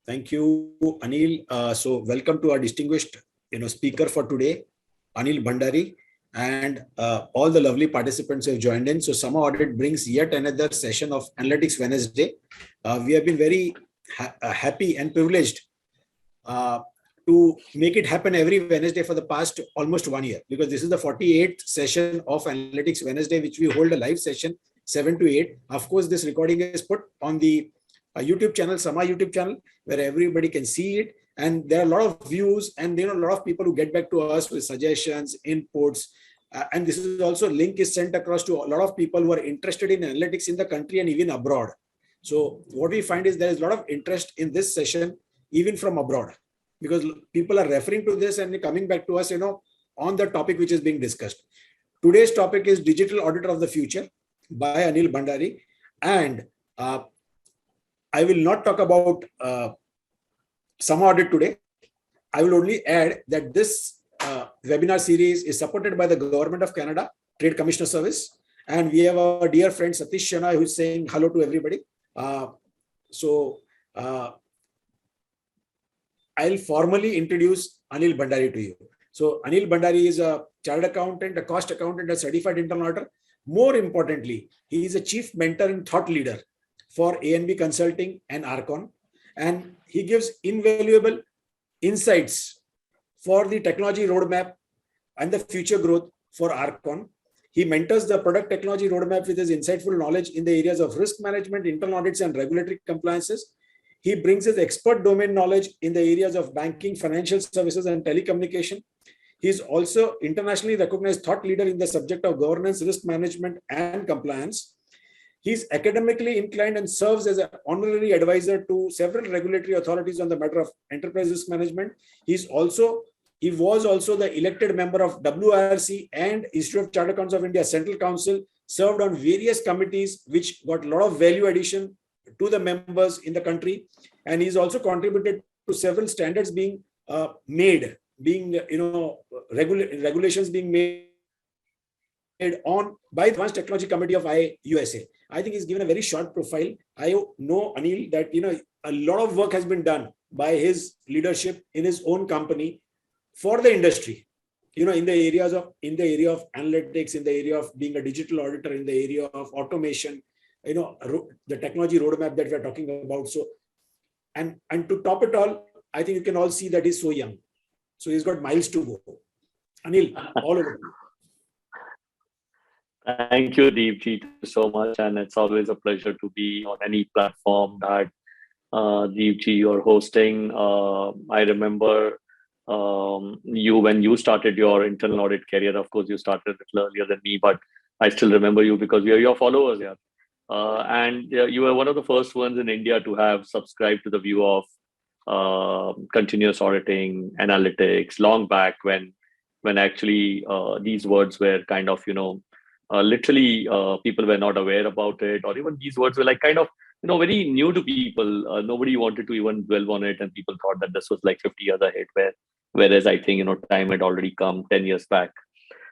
Thank you, Anil. So welcome to our distinguished speaker for today, Anil Bhandari, and all the lovely participants who have joined in. So Summer Audit brings yet another session of Analytics Wednesday. We have been very happy and privileged to make it happen every Wednesday for the past almost 1 year, because this is the 48th session of Analytics Wednesday, which we hold a live session 7 to 8. Of course, this recording is put on the YouTube channel, Sama YouTube channel, where everybody can see it. And there are a lot of views and a lot of people who get back to us with suggestions, inputs. And this is also link is sent across to a lot of people who are interested in analytics in the country and even abroad. So what we find is there is a lot of interest in this session, even from abroad, because people are referring to this and coming back to us, on the topic which is being discussed. Today's topic is Digital Auditor of the Future by Anil Bhandari. And I will not talk about some audit today. I will only add that this webinar series is supported by the Government of Canada, Trade Commissioner Service. And we have our dear friend Satish Shana, who is saying hello to everybody. I'll formally introduce Anil Bhandari to you. So Anil Bhandari is a chartered accountant, a cost accountant, a certified internal auditor. More importantly, he is a chief mentor and thought leader for A&B Consulting and Archon. And he gives invaluable insights for the technology roadmap and the future growth for Archon. He mentors the product technology roadmap with his insightful knowledge in the areas of risk management, internal audits, and regulatory compliances. He brings his expert domain knowledge in the areas of banking, financial services, and telecommunication. He is also internationally recognized thought leader in the subject of governance, risk management, and compliance. He is academically inclined and serves as an honorary advisor to several regulatory authorities on the matter of enterprise risk management. He was also the elected member of WIRC and Institute of Chartered Accountants of India Central Council, served on various committees which got a lot of value addition to the members in the country. And he's also contributed to several standards being made, regulations being made on by the Advanced Technology Committee of IUSA. I think he's given a very short profile. I know, Anil, that a lot of work has been done by his leadership in his own company for the industry, in the area of analytics, in the area of being a digital auditor, in the area of automation, the technology roadmap that we're talking about. So, and to top it all, I think you can all see that he's so young. So he's got miles to go. Anil, all over to you. Thank you, Deepji, so much. And it's always a pleasure to be on any platform that Deepji, you're hosting. I remember when you started your internal audit career. Of course, you started a little earlier than me, but I still remember you because we are your followers. Yeah. And you were one of the first ones in India to have subscribed to the view of continuous auditing, analytics, long back when actually these words were kind of, literally people were not aware about it, or even these words were like kind of, very new to people. Nobody wanted to even dwell on it, and people thought that this was like 50 years ahead, whereas I think, time had already come 10 years back.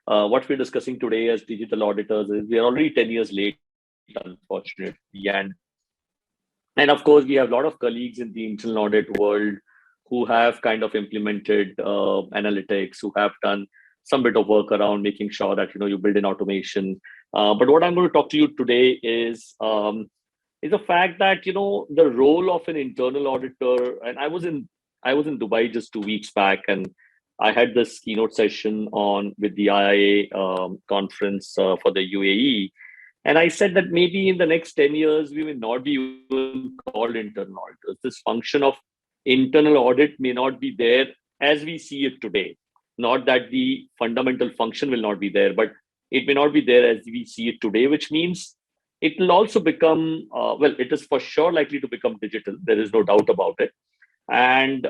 What we're discussing today as digital auditors is we are already 10 years late, unfortunately. And of course, we have a lot of colleagues in the internal audit world who have kind of implemented analytics, who have done some bit of work around making sure that you build in automation. But what I'm going to talk to you today is the fact that the role of an internal auditor. And I was in Dubai just 2 weeks back, and I had this keynote session with the IIA conference for the UAE. And I said that maybe in the next 10 years, we will not be even called internal auditors. This function of internal audit may not be there as we see it today. Not that the fundamental function will not be there, but it may not be there as we see it today, which means it will also become, it is for sure likely to become digital. There is no doubt about it. And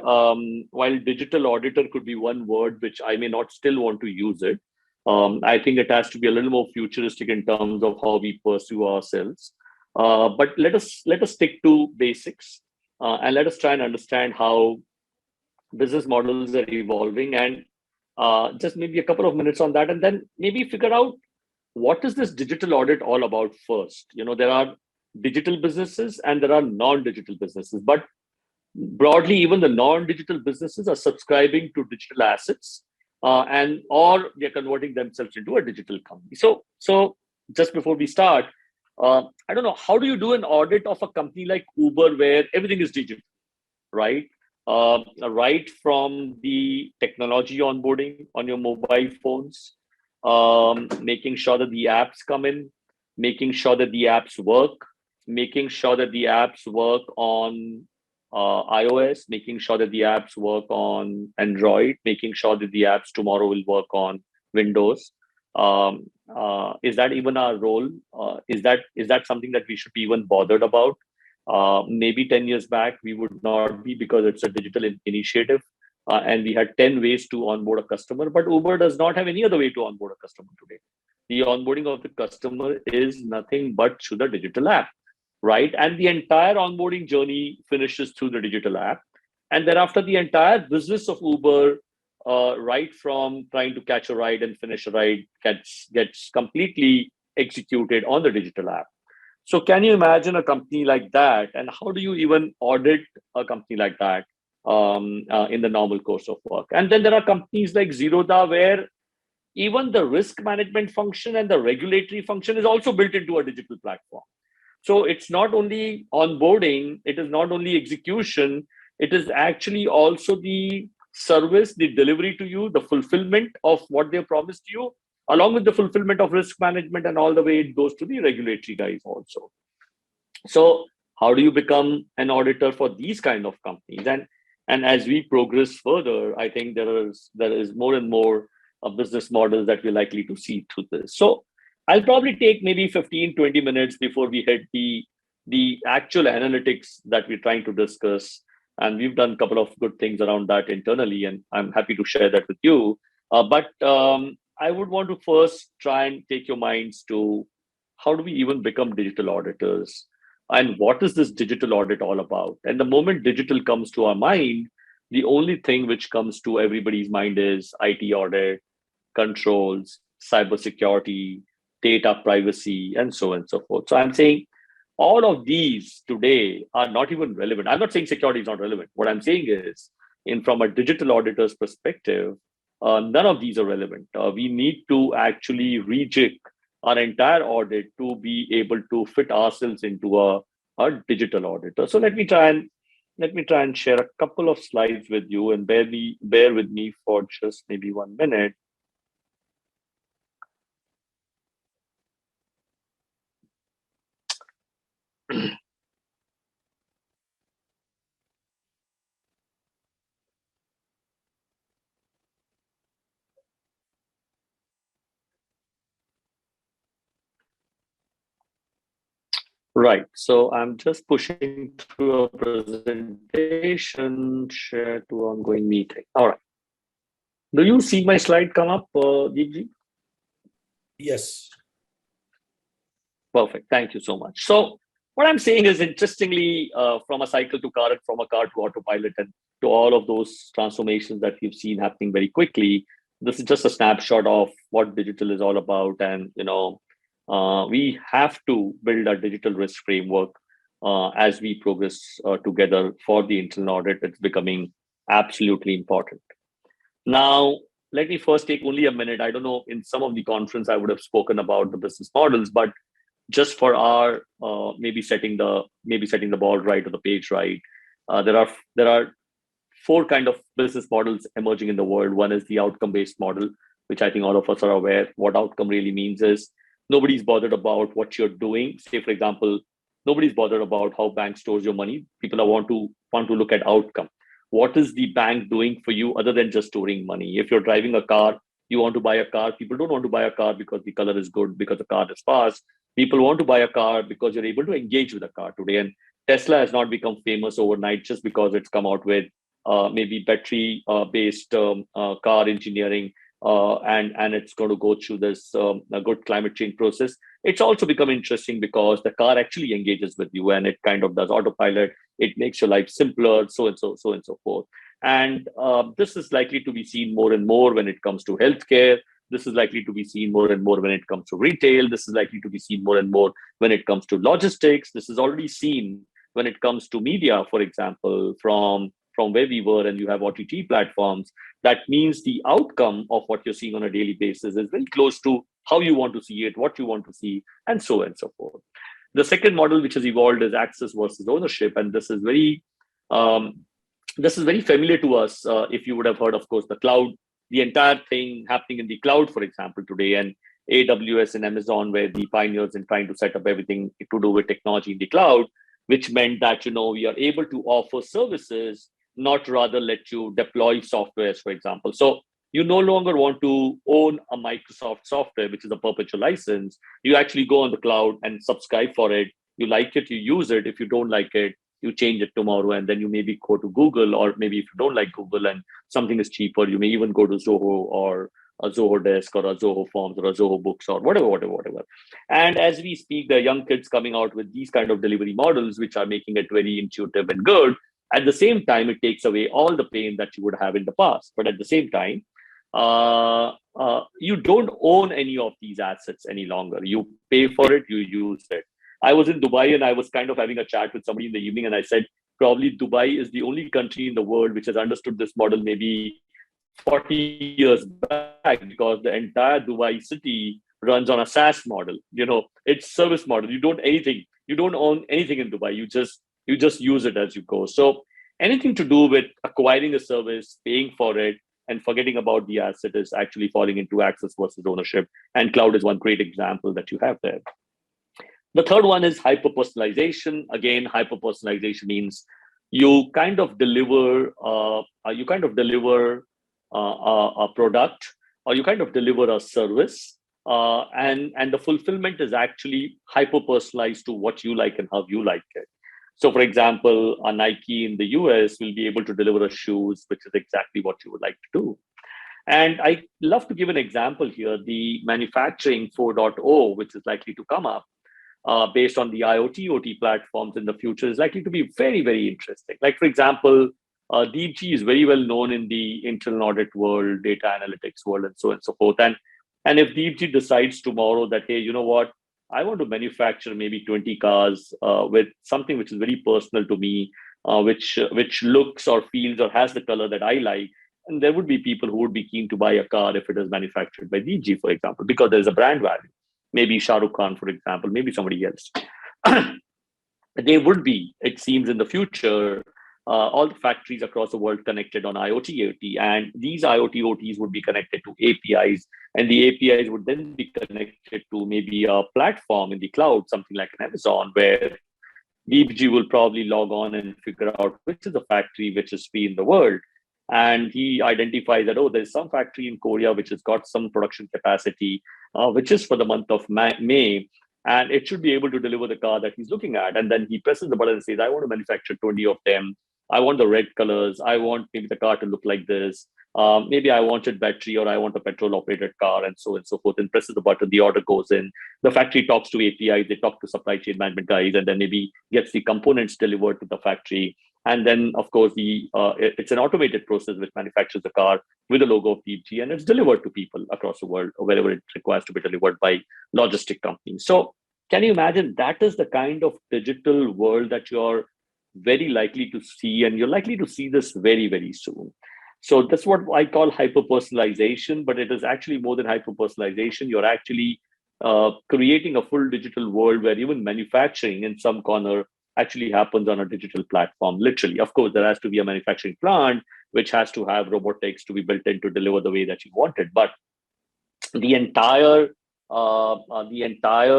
while digital auditor could be one word, which I may not still want to use it, I think it has to be a little more futuristic in terms of how we pursue ourselves. But let us stick to basics and let us try and understand how business models are evolving, and just maybe a couple of minutes on that, and then maybe figure out what is this digital audit all about first. There are digital businesses and there are non-digital businesses, but broadly, even the non-digital businesses are subscribing to digital assets, and or they're converting themselves into a digital company. So just before we start, I don't know, how do you do an audit of a company like Uber where everything is digital, right? Right from the technology onboarding on your mobile phones, making sure that the apps come in, making sure that the apps work, making sure that the apps work on iOS, making sure that the apps work on Android, making sure that the apps tomorrow will work on Windows. Is that even our role? Is that something that we should be even bothered about? Maybe 10 years back, we would not be, because it's a digital initiative, and we had 10 ways to onboard a customer, but Uber does not have any other way to onboard a customer today. The onboarding of the customer is nothing but through the digital app, right? And the entire onboarding journey finishes through the digital app. And thereafter, the entire business of Uber, right from trying to catch a ride and finish a ride, gets completely executed on the digital app. So can you imagine a company like that? And how do you even audit a company like that in the normal course of work? And then there are companies like Zerodha, where even the risk management function and the regulatory function is also built into a digital platform. So it's not only onboarding, it is not only execution, it is actually also the service, the delivery to you, the fulfillment of what they promised you, along with the fulfillment of risk management, and all the way it goes to the regulatory guys also. So how do you become an auditor for these kind of companies? And as we progress further, I think there is more and more business models that we're likely to see through this. So I'll probably take maybe 15-20 minutes before we hit the actual analytics that we're trying to discuss. And we've done a couple of good things around that internally, and I'm happy to share that with you. But I would want to first try and take your minds to, how do we even become digital auditors? And what is this digital audit all about? And the moment digital comes to our mind, the only thing which comes to everybody's mind is IT audit, controls, cybersecurity, data privacy, and so on and so forth. So I'm saying all of these today are not even relevant. I'm not saying security is not relevant. What I'm saying is, from a digital auditor's perspective, none of these are relevant. We need to actually rejig our entire audit to be able to fit ourselves into a digital auditor. So let me try and share a couple of slides with you, and bear with me for just maybe 1 minute. Right. So I'm just pushing through a presentation, share to ongoing meeting. All right. Do you see my slide come up, Deepji? Yes. Perfect. Thank you so much. So what I'm saying is, interestingly, from a cycle to car and from a car to autopilot, and to all of those transformations that we've seen happening very quickly, this is just a snapshot of what digital is all about. And we have to build a digital risk framework as we progress together for the internal audit. It's becoming absolutely important. Now, let me first take only a minute. I don't know, in some of the conference, I would have spoken about the business models, but just for our maybe setting the ball right, or the page right, there are 4 kind of business models emerging in the world. One is the outcome-based model, which I think all of us are aware. What outcome really means is, nobody's bothered about what you're doing. Say, for example, nobody's bothered about how bank stores your money. People want to look at outcome. What is the bank doing for you other than just storing money? If you're driving a car, you want to buy a car. People don't want to buy a car because the color is good, because the car is fast. People want to buy a car because you're able to engage with a car today. And Tesla has not become famous overnight just because it's come out with maybe battery-based car engineering, and it's going to go through this a good climate change process. It's also become interesting because the car actually engages with you, and it kind of does autopilot. It makes your life simpler, so and so forth. And this is likely to be seen more and more when it comes to healthcare. This is likely to be seen more and more when it comes to retail. This is likely to be seen more and more when it comes to logistics. This is already seen when it comes to media, for example, from where we were, and you have OTT platforms, that means the outcome of what you're seeing on a daily basis is very close to how you want to see it, what you want to see, and so on and so forth. The second model which has evolved is access versus ownership, and um, this is very familiar to us. If you would have heard, of course, the cloud, the entire thing happening in the cloud, for example, today, and AWS and Amazon were the pioneers in trying to set up everything to do with technology in the cloud, which meant that we are able to offer services, not rather let you deploy softwares, for example. So you no longer want to own a Microsoft software, which is a perpetual license. You actually go on the cloud and subscribe for it. You like it, you use it. If you don't like it, you change it tomorrow, and then you maybe go to Google, or maybe if you don't like Google and something is cheaper, you may even go to Zoho or a Zoho Desk or a Zoho Forms or a Zoho Books or whatever. And as we speak, there are young kids coming out with these kind of delivery models, which are making it very intuitive and good. At the same time, it takes away all the pain that you would have in the past. But at the same time, you don't own any of these assets any longer. You pay for it, you use it. I was in Dubai, and I was kind of having a chat with somebody in the evening, and I said, probably Dubai is the only country in the world which has understood this model maybe 40 years back, because the entire Dubai city runs on a SaaS model. It's service model. You don't own anything in Dubai. You just use it as you go. So anything to do with acquiring a service, paying for it, and forgetting about the asset is actually falling into access versus ownership. And cloud is one great example that you have there. The third one is hyper-personalization. Again, hyper-personalization means you kind of deliver a product, or you kind of deliver a service, and the fulfillment is actually hyper-personalized to what you like and how you like it. So, for example, a Nike in the US will be able to deliver a shoes, which is exactly what you would like to do. And I love to give an example here. The manufacturing 4.0, which is likely to come up, based on the IoT, OT platforms in the future, is likely to be very, very interesting. Like, for example, DG is very well known in the internal audit world, data analytics world, and so on and so forth. And if DG decides tomorrow that, hey, you know what, I want to manufacture maybe 20 cars with something which is very personal to me, which looks or feels or has the color that I like, and there would be people who would be keen to buy a car if it is manufactured by DG, for example, because there's a brand value. Maybe Shah Rukh Khan, for example, maybe somebody else. They would be, it seems, in the future, all the factories across the world connected on IoT, OT, and these IoT, OTs would be connected to APIs, and the APIs would then be connected to maybe a platform in the cloud, something like an Amazon, where DBG will probably log on and figure out which is the factory which is free in the world. And he identifies that, oh, there's some factory in Korea which has got some production capacity, which is for the month of May, and it should be able to deliver the car that he's looking at. And then he presses the button and says, I want to manufacture 20 of them. I want the red colors. I want maybe the car to look like this. Maybe I wanted battery, or I want a petrol operated car, and so forth, and presses the button, the order goes in. The factory talks to APIs, they talk to supply chain management guys, and then maybe gets the components delivered to the factory. And then, of course, it's an automated process which manufactures the car with the logo of DG, and it's delivered to people across the world, or wherever it requires to be delivered by logistic companies. So can you imagine that is the kind of digital world that you're very likely to see, and you're likely to see this very, very soon. So that's what I call hyper-personalization, but it is actually more than hyper-personalization. You're actually creating a full digital world where even manufacturing in some corner actually happens on a digital platform, literally. Of course, there has to be a manufacturing plant, which has to have robotics to be built in to deliver the way that you want it. But the entire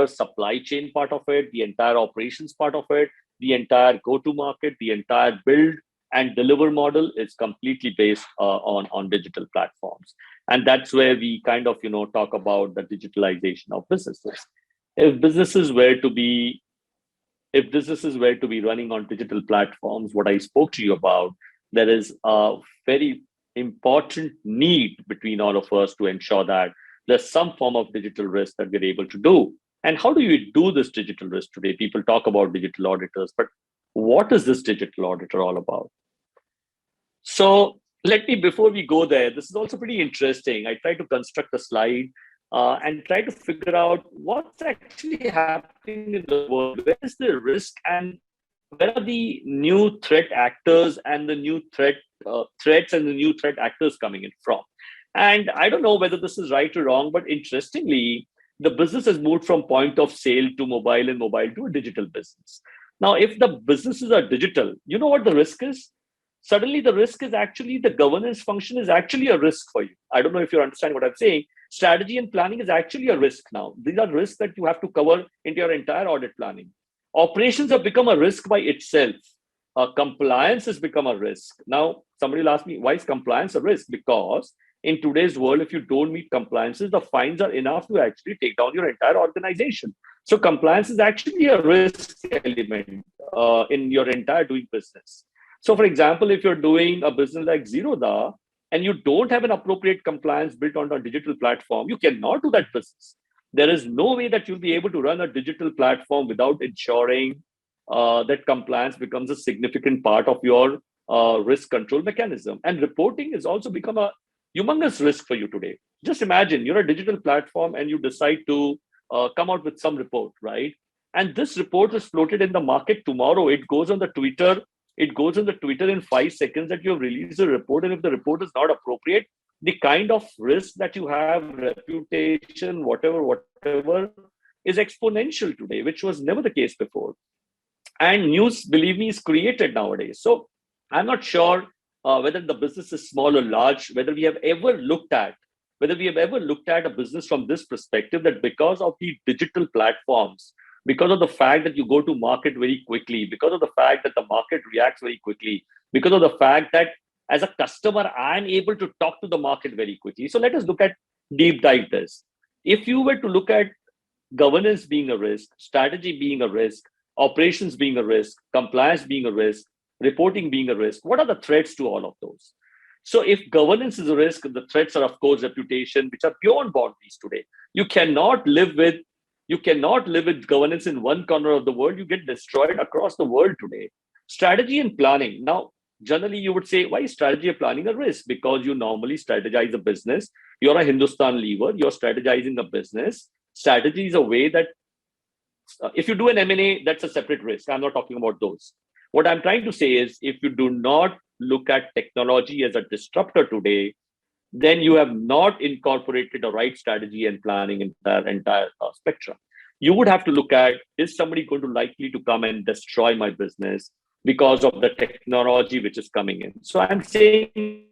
supply chain part of it, the entire operations part of it, the entire go-to-market, the entire build and deliver model is completely based on digital platforms. And that's where we kind of talk about the digitalization of businesses. If businesses were to be running on digital platforms, what I spoke to you about, there is a very important need between all of us to ensure that there's some form of digital risk that we're able to do. And how do you do this digital risk today? People talk about digital auditors, but what is this digital auditor all about? So before we go there, this is also pretty interesting. I try to construct a slide and try to figure out what's actually happening in the world. Where is the risk and where are the new threat actors and the new threats and the new threat actors coming in from? And I don't know whether this is right or wrong, but interestingly, the business has moved from point of sale to mobile and mobile to a digital business. Now, if the businesses are digital, you know what the risk is? Suddenly, the risk is actually the governance function is actually a risk for you. I don't know if you understand what I'm saying. Strategy and planning is actually a risk now. These are risks that you have to cover into your entire audit planning. Operations have become a risk by itself. Compliance has become a risk. Now, somebody will ask me, why is compliance a risk? Because in today's world, if you don't meet compliances, the fines are enough to actually take down your entire organization. So compliance is actually a risk element in your entire doing business. So for example, if you're doing a business like Zerodha and you don't have an appropriate compliance built on a digital platform, you cannot do that business. There is no way that you'll be able to run a digital platform without ensuring that compliance becomes a significant part of your risk control mechanism. And reporting has also become a humongous risk for you today. Just imagine you're a digital platform and you decide to come out with some report, right? And this report is floated in the market tomorrow. It goes on the Twitter. It goes on the Twitter in 5 seconds that you have released a report. And if the report is not appropriate, the kind of risk that you have, reputation, whatever, is exponential today, which was never the case before. And news, believe me, is created nowadays. So I'm not sure whether the business is small or large, whether we have ever looked at a business from this perspective, that because of the digital platforms, because of the fact that you go to market very quickly, because of the fact that the market reacts very quickly, because of the fact that as a customer, I'm able to talk to the market very quickly. So let us look at deep dive this. If you were to look at governance being a risk, strategy being a risk, operations being a risk, compliance being a risk, reporting being a risk, what are the threats to all of those? So if governance is a risk, the threats are, of course, reputation, which are beyond boundaries today. You cannot live with governance in one corner of the world. You get destroyed across the world today. Strategy and planning. Now, generally, you would say, why is strategy and planning a risk? Because you normally strategize a business. You're a Hindustan lever. You're strategizing a business. Strategy is a way that if you do an M&A, that's a separate risk. I'm not talking about those. What I'm trying to say is, if you do not look at technology as a disruptor today, then you have not incorporated the right strategy and planning in the entire spectrum. You would have to look at, is somebody going to likely to come and destroy my business because of the technology which is coming in? So I'm saying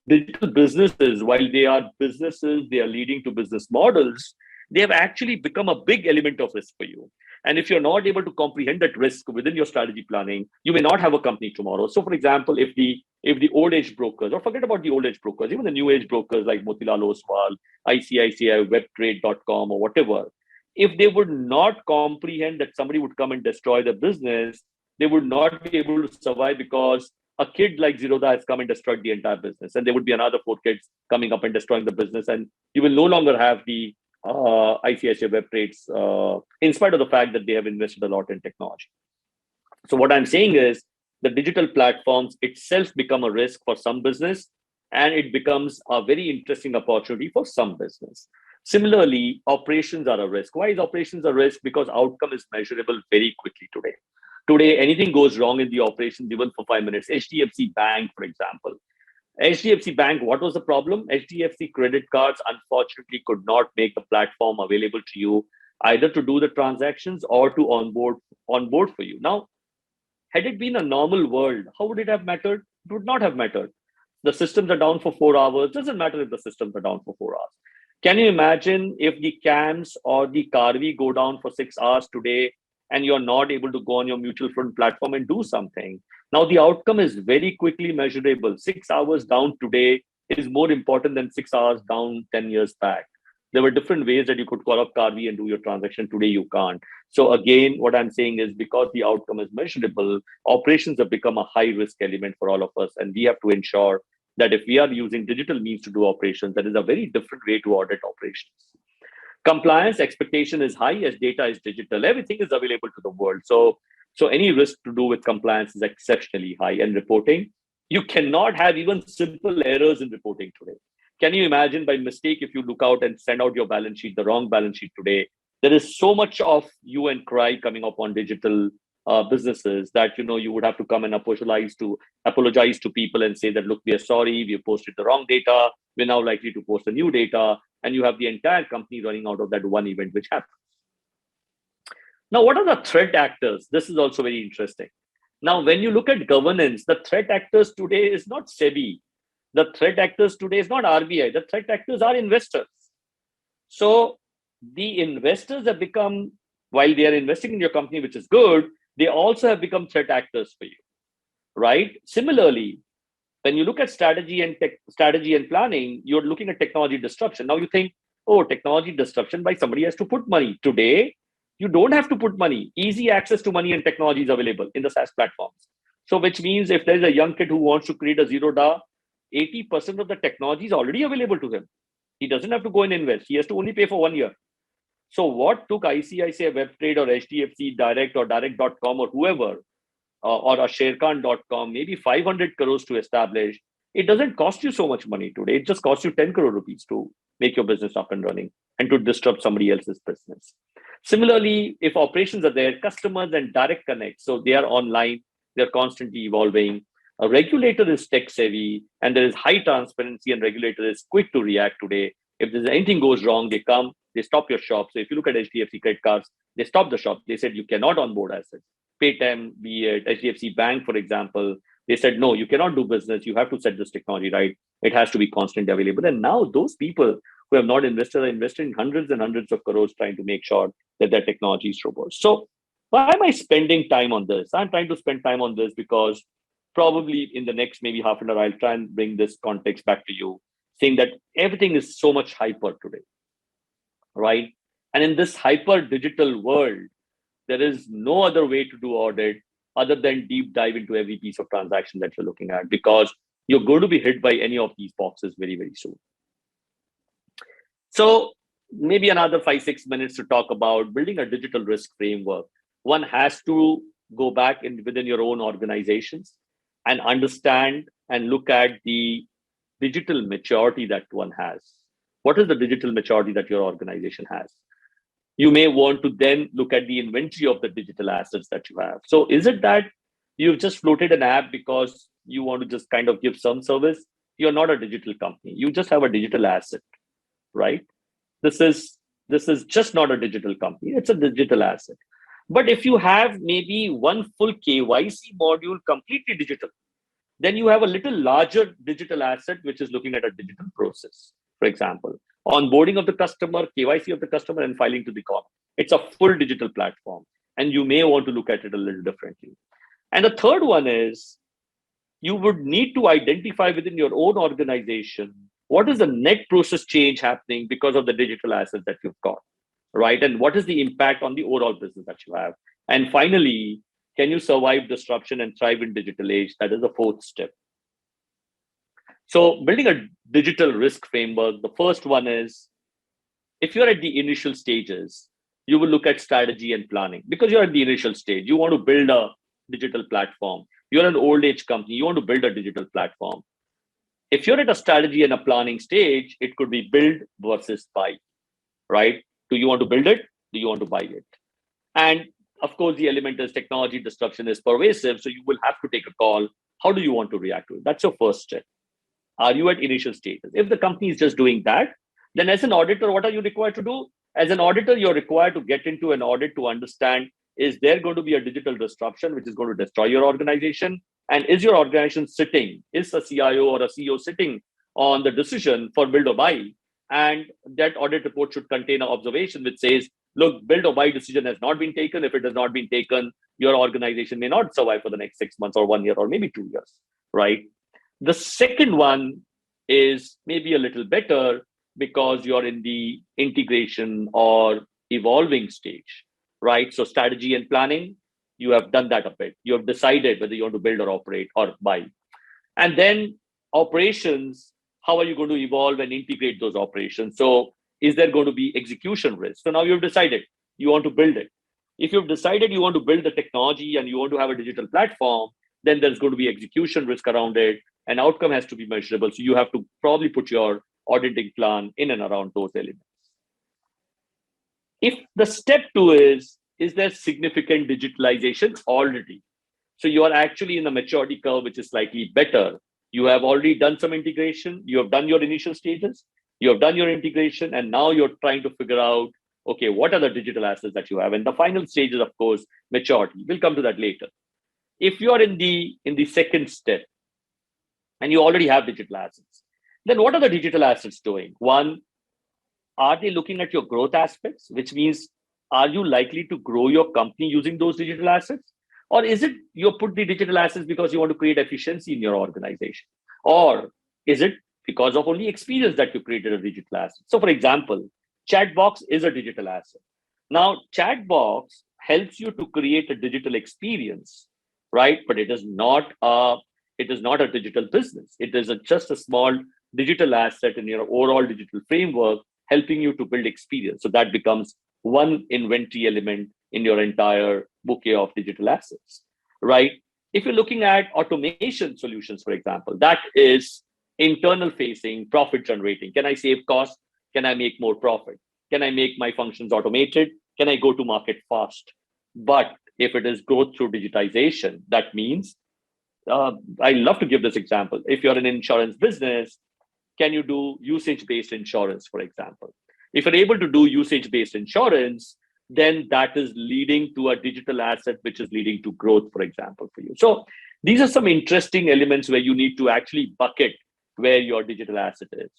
digital businesses, while they are businesses, they are leading to business models, they have actually become a big element of risk for you. And if you're not able to comprehend that risk within your strategy planning, you may not have a company tomorrow. So for example, if the old age brokers, or forget about the old age brokers, even the new age brokers like Motilal Oswal, ICICI, webtrade.com or whatever, if they would not comprehend that somebody would come and destroy the business, they would not be able to survive, because a kid like Zerodha has come and destroyed the entire business. And there would be another 4 kids coming up and destroying the business. And you will no longer have the ICICI web trades, in spite of the fact that they have invested a lot in technology. So what I'm saying is, the digital platforms itself become a risk for some business, and it becomes a very interesting opportunity for some business. Similarly, operations are a risk. Why is operations a risk? Because outcome is measurable very quickly today. Today, anything goes wrong in the operations, even for 5 minutes. HDFC Bank, for example. HDFC Bank, what was the problem? HDFC credit cards, unfortunately, could not make the platform available to you, either to do the transactions or to onboard for you. Now, had it been a normal world, how would it have mattered? It would not have mattered. The systems are down for 4 hours. Doesn't matter if the systems are down for 4 hours. Can you imagine if the CAMS or the Carvi go down for 6 hours today, and you're not able to go on your mutual fund platform and do something? Now, the outcome is very quickly measurable. 6 hours down today is more important than 6 hours down 10 years back. There were different ways that you could call up Carvi and do your transaction. Today, you can't. So again, what I'm saying is, because the outcome is measurable, operations have become a high risk element for all of us. And we have to ensure that if we are using digital means to do operations, that is a very different way to audit operations. Compliance expectation is high as data is digital. Everything is available to the world. So any risk to do with compliance is exceptionally high. And reporting, you cannot have even simple errors in reporting today. Can you imagine, by mistake, if you look out and send out your balance sheet, the wrong balance sheet today, there is so much of hue and cry coming up on digital businesses that, you would have to come and apologize to people and say that, look, we are sorry, we have posted the wrong data. We're now likely to post the new data. And you have the entire company running out of that one event which happened. Now, what are the threat actors? This is also very interesting. Now, when you look at governance, the threat actors today is not SEBI. The threat actors today is not RBI. The threat actors are investors. So the investors have become, while they are investing in your company, which is good, they also have become threat actors for you, right? Similarly, when you look at strategy and planning, you're looking at technology disruption. Now you think, oh, technology disruption, by somebody has to put money. Today, you don't have to put money. Easy access to money and technology is available in the SaaS platforms. So which means if there's a young kid who wants to create a zero DA, 80% of the technology is already available to him. He doesn't have to go and invest. He has to only pay for 1 year. So what took ICICI WebTrade or HDFC Direct or Direct.com or whoever, or a Sharekhan.com, maybe 500 crores to establish, it doesn't cost you so much money today. It just costs you 10 crore rupees to make your business up and running and to disrupt somebody else's business. Similarly, if operations are there, customers and direct connect, so they are online, they're constantly evolving. A regulator is tech savvy and there is high transparency, and regulator is quick to react today. If there's anything goes wrong, they come, they stop your shop. So if you look at HDFC credit cards, they stopped the shop. They said you cannot onboard assets. Paytm, be it HDFC Bank, for example, they said, no, you cannot do business. You have to set this technology right. It has to be constantly available. And now those people who have not invested are investing hundreds and hundreds of crores trying to make sure that their technology is robust. So why am I spending time on this? I'm trying to spend time on this because probably in the next maybe half an hour, I'll try and bring this context back to you, saying that everything is so much hyper today, right? And in this hyper digital world, there is no other way to do audit other than deep dive into every piece of transaction that you're looking at, because you're going to be hit by any of these boxes very, very soon. So maybe another 5-6 minutes to talk about building a digital risk framework. One has to go back within your own organizations and understand and look at the digital maturity that one has. What is the digital maturity that your organization has? You may want to then look at the inventory of the digital assets that you have. So is it that you've just floated an app because you want to just kind of give some service? You're not a digital company. You just have a digital asset, right? This is just not a digital company. It's a digital asset. But if you have maybe one full KYC module completely digital, then you have a little larger digital asset, which is looking at a digital process. For example, onboarding of the customer, KYC of the customer, and filing to the corp. It's a full digital platform. And you may want to look at it a little differently. And the third one is you would need to identify within your own organization what is the net process change happening because of the digital assets that you've got, right? And what is the impact on the overall business that you have? And finally, can you survive disruption and thrive in digital age? That is the fourth step. So building a digital risk framework, the first one is, if you're at the initial stages, you will look at strategy and planning because you're at the initial stage. You want to build a digital platform. You're an old age company. You want to build a digital platform. If you're at a strategy and a planning stage, it could be build versus buy, right? Do you want to build it? Do you want to buy it? And of course, the element is technology disruption is pervasive. So you will have to take a call. How do you want to react to it? That's your first step. Are you at initial stages? If the company is just doing that, then as an auditor, what are you required to do? As an auditor, you're required to get into an audit to understand, is there going to be a digital disruption which is going to destroy your organization? And is your organization sitting, is a CIO or a CEO sitting on the decision for build or buy? And that audit report should contain an observation which says, look, build or buy decision has not been taken. If it has not been taken, your organization may not survive for the next 6 months or 1 year or maybe 2 years, right? The second one is maybe a little better because you're in the integration or evolving stage, right? So strategy and planning, you have done that a bit. You have decided whether you want to build or operate or buy. And then operations, how are you going to evolve and integrate those operations? So is there going to be execution risk? So now you've decided you want to build it. If you've decided you want to build the technology and you want to have a digital platform, then there's going to be execution risk around it. And outcome has to be measurable. So you have to probably put your auditing plan in and around those elements. If the step two is is there significant digitalization already? So you are actually in the maturity curve, which is slightly better. You have already done some integration. You have done your initial stages. You have done your integration. And now you're trying to figure out, okay, what are the digital assets that you have? And the final stage is, of course, maturity. We'll come to that later. If you're in the second step and you already have digital assets, then what are the digital assets doing? One, are they looking at your growth aspects, which means, are you likely to grow your company using those digital assets? Or is it you put the digital assets because you want to create efficiency in your organization? Or is it because of only experience that you created a digital asset? So for example, chat box is a digital asset. Now, chat box helps you to create a digital experience, right? But it is not a digital business. It is just a small digital asset in your overall digital framework, helping you to build experience. So that becomes one inventory element in your entire bouquet of digital assets, right? If you're looking at automation solutions, for example, that is internal facing, profit generating. Can I save costs? Can I make more profit? Can I make my functions automated? Can I go to market fast? But if it is growth through digitization, that means, I love to give this example. If you're an insurance business, can you do usage-based insurance, for example? If you're able to do usage-based insurance, then that is leading to a digital asset, which is leading to growth, for example, for you. So these are some interesting elements where you need to actually bucket where your digital asset is.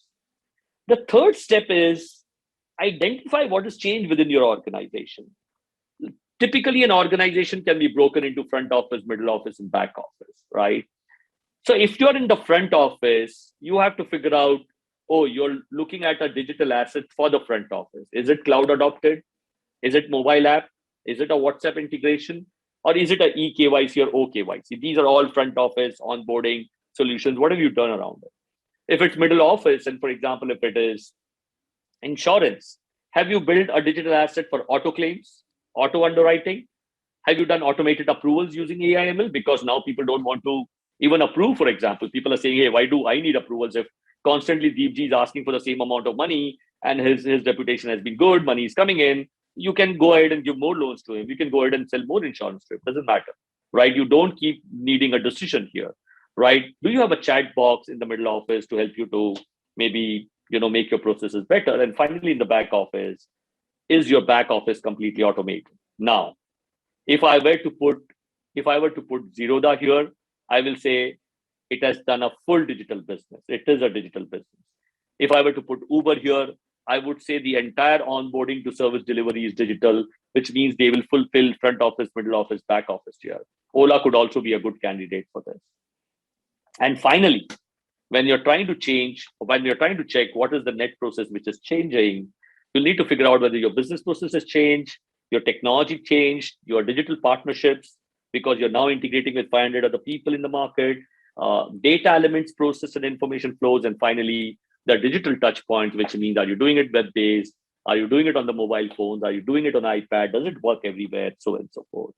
The third step is identify what has changed within your organization. Typically, an organization can be broken into front office, middle office, and back office, right? So if you're in the front office, you have to figure out, oh, you're looking at a digital asset for the front office. Is it cloud adopted? Is it mobile app? Is it a WhatsApp integration? Or is it a eKYC or OKYC? These are all front office onboarding solutions. What have you done around it? If it's middle office, and for example, if it is insurance, have you built a digital asset for auto claims, auto underwriting? Have you done automated approvals using AI/ML? Because now people don't want to even approve, for example. People are saying, hey, why do I need approvals if constantly Deepji is asking for the same amount of money and his reputation has been good, money is coming in? You can go ahead and give more loans to him. You can go ahead and sell more insurance to him. Doesn't matter, right? You don't keep needing a decision here, right? Do you have a chat box in the middle office to help you to maybe, make your processes better? And finally, in the back office, is your back office completely automated? Now, if I were to put Zerodha here, I will say it has done a full digital business. It is a digital business. If I were to put Uber here, I would say the entire onboarding to service delivery is digital, which means they will fulfill front office, middle office, back office here. Ola could also be a good candidate for this. And finally, when you're trying to check what is the net process which is changing, you'll need to figure out whether your business processes change, your technology changed, your digital partnerships, because you're now integrating with 500 other people in the market, data elements, process and information flows, and finally, the digital touch points, which means, are you doing it web-based? Are you doing it on the mobile phones? Are you doing it on iPad? Does it work everywhere? So on and so forth.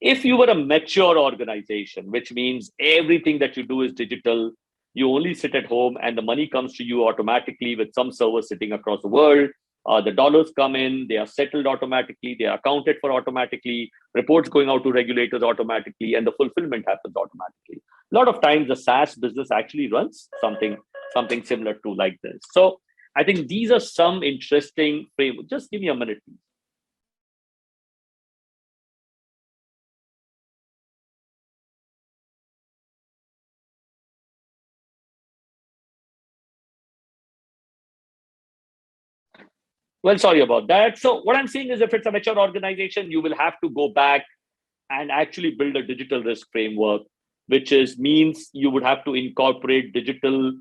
If you were a mature organization, which means everything that you do is digital, you only sit at home and the money comes to you automatically with some server sitting across the world. The dollars come in, they are settled automatically, they are accounted for automatically, reports going out to regulators automatically, and the fulfillment happens automatically. A lot of times the SaaS business actually runs something similar to like this. So I think these are some interesting frameworks. Just give me a minute, please. Well, sorry about that. So what I'm saying is, if it's a mature organization, you will have to go back and actually build a digital risk framework, which means you would have to incorporate digital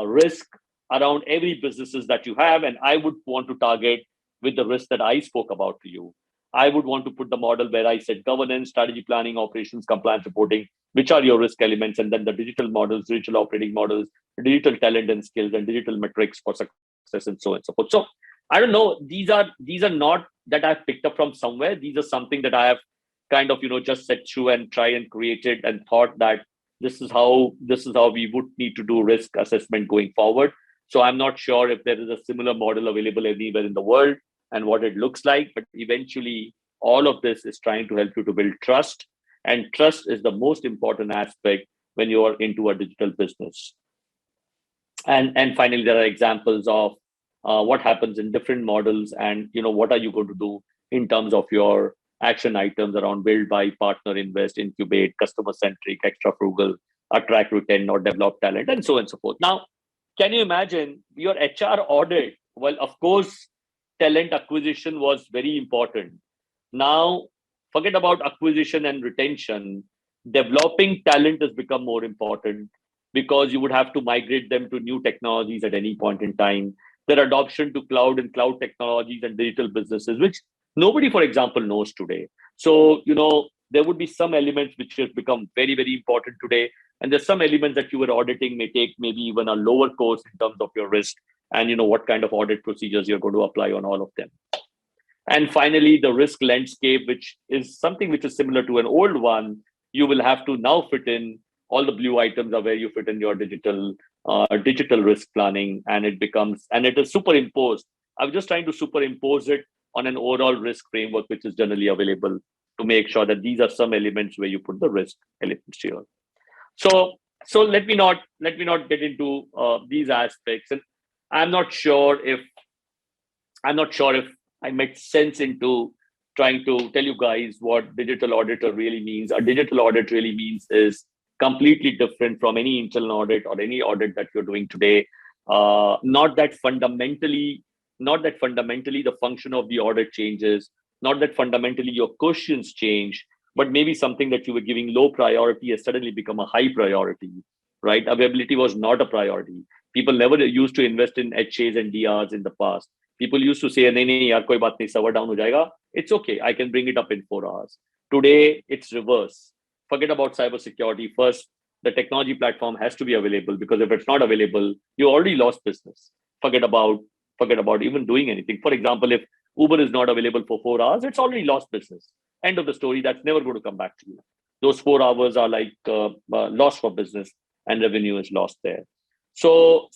risk around every businesses that you have. And I would want to target with the risk that I spoke about to you. I would want to put the model where I said governance, strategy planning, operations, compliance reporting, which are your risk elements, and then the digital models, digital operating models, digital talent and skills, and digital metrics for success, and so on and so forth. So I don't know, these are not that I've picked up from somewhere. These are something that I have kind of, just set through and try and created and thought that this is how we would need to do risk assessment going forward. So I'm not sure if there is a similar model available anywhere in the world. and what it looks like. But eventually, all of this is trying to help you to build trust. And trust is the most important aspect when you are into a digital business. And finally, there are examples of what happens in different models, and what are you going to do in terms of your action items around build, buy, partner, invest, incubate, customer centric, extra frugal, attract, retain, or develop talent, and so on and so forth. Now, can you imagine your HR audit? Well, of course, talent acquisition was very important. Now, forget about acquisition and retention. Developing talent has become more important, because you would have to migrate them to new technologies at any point in time. Their adoption to cloud and cloud technologies and digital businesses, which nobody, for example, knows today. So, there would be some elements which have become very, very important today. And there's some elements that you were auditing may take maybe even a lower course in terms of your risk, and what kind of audit procedures you're going to apply on all of them. And finally, the risk landscape, which is something which is similar to an old one. You will have to now fit in all the blue items are where you fit in your digital risk planning, and it is superimposed. I'm just trying to superimpose it on an overall risk framework, which is generally available, to make sure that these are some elements where you put the risk elements here. So let me not get into these aspects, and I'm not sure if I make sense into trying to tell you guys what digital auditor really means. A digital audit really means is completely different from any internal audit or any audit that you're doing today. Not that fundamentally the function of the audit changes, not that fundamentally your questions change, but maybe something that you were giving low priority has suddenly become a high priority, right? Availability was not a priority. People never used to invest in HAs and DRs in the past. People used to say, nahi, yaar, koi baat nahi, server down ho jayega. It's okay, I can bring it up in 4 hours. Today, it's reverse. Forget about cybersecurity. First, the technology platform has to be available, because if it's not available, you already lost business. Forget about even doing anything. For example, if Uber is not available for 4 hours, it's already lost business. End of the story. That's never going to come back to you. Those 4 hours are like lost for business, and revenue is lost there. So